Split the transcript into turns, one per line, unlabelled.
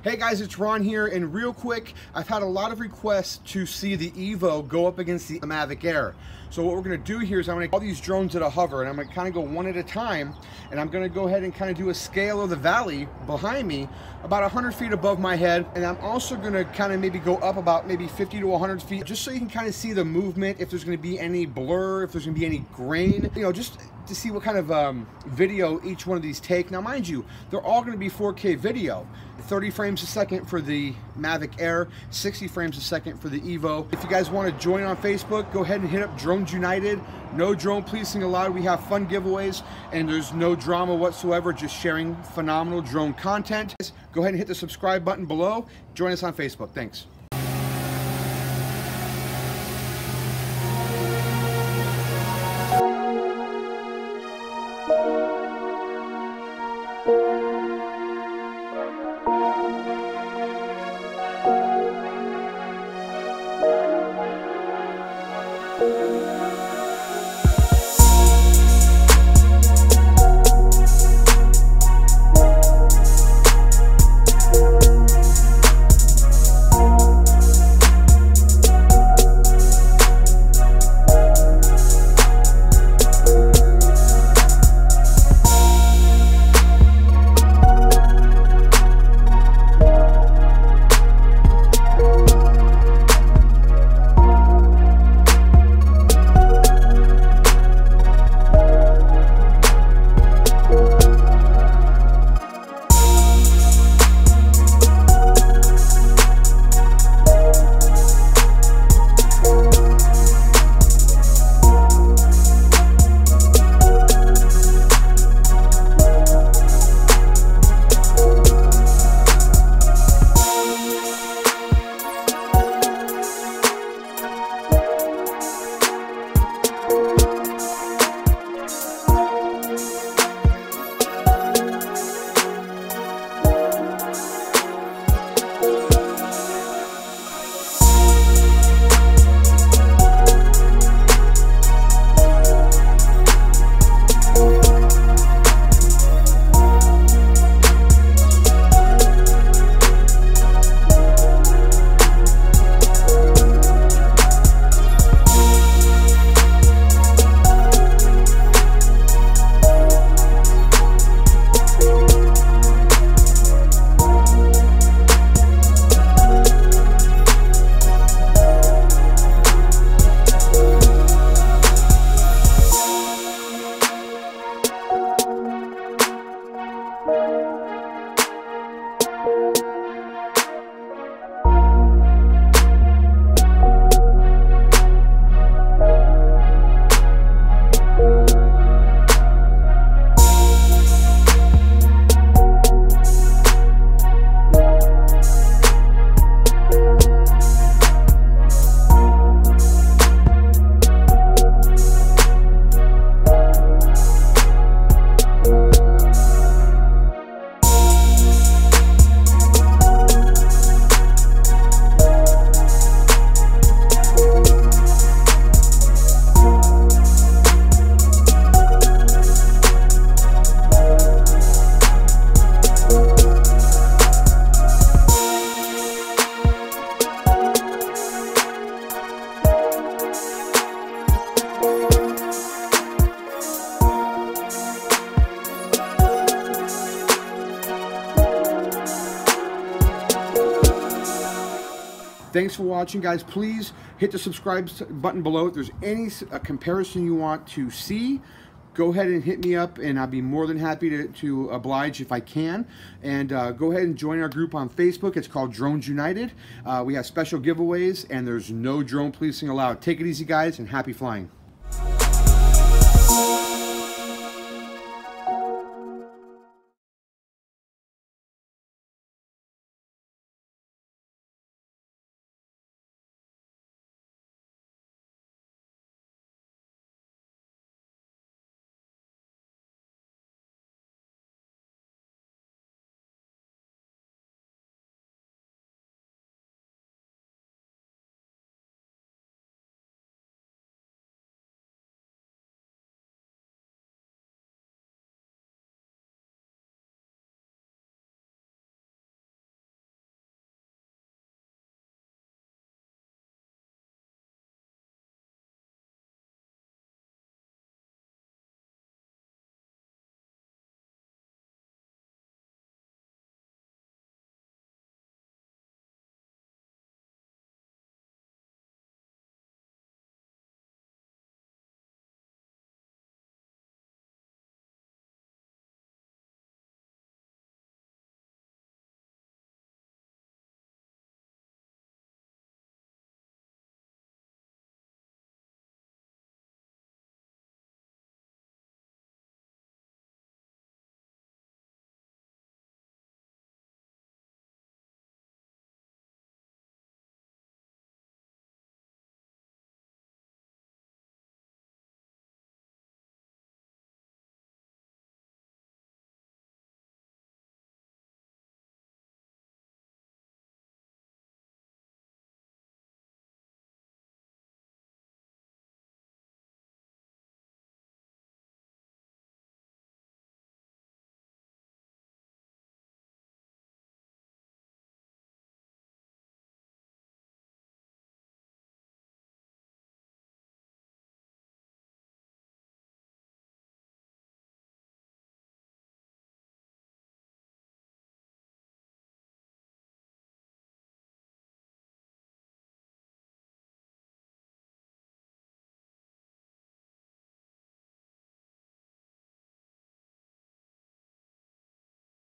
Hey guys, it's Ron here, and real quick, I've had a lot of requests to see the Evo go up against the Mavic Air. So what we're going to do here is I'm going to call these drones at a hover, and I'm going to kind of go one at a time, and I'm going to go ahead and kind of do a scale of the valley behind me, about 100 feet above my head, and I'm also going to kind of maybe go up about maybe 50 to 100 feet, just so you can kind of see the movement, if there's going to be any blur, if there's going to be any grain, you know, just to see what kind of video each one of these take. Now mind you, they're all going to be 4K video, 30 frames a second for the Mavic Air, 60 frames a second for the Evo. If you guys want to join on Facebook, go ahead and hit up Drones United. No drone policing allowed. We have fun giveaways and there's no drama whatsoever, just sharing phenomenal drone content. Go ahead and hit the subscribe button below. Join us on Facebook. Thanks. Thanks for watching, guys. Please hit the subscribe button below. If there's any comparison you want to see, go ahead and hit me up, and I'll be more than happy to oblige if I can. And go ahead and join our group on Facebook. It's called Drones United. We have special giveaways, and there's no drone policing allowed. Take it easy, guys, and happy flying.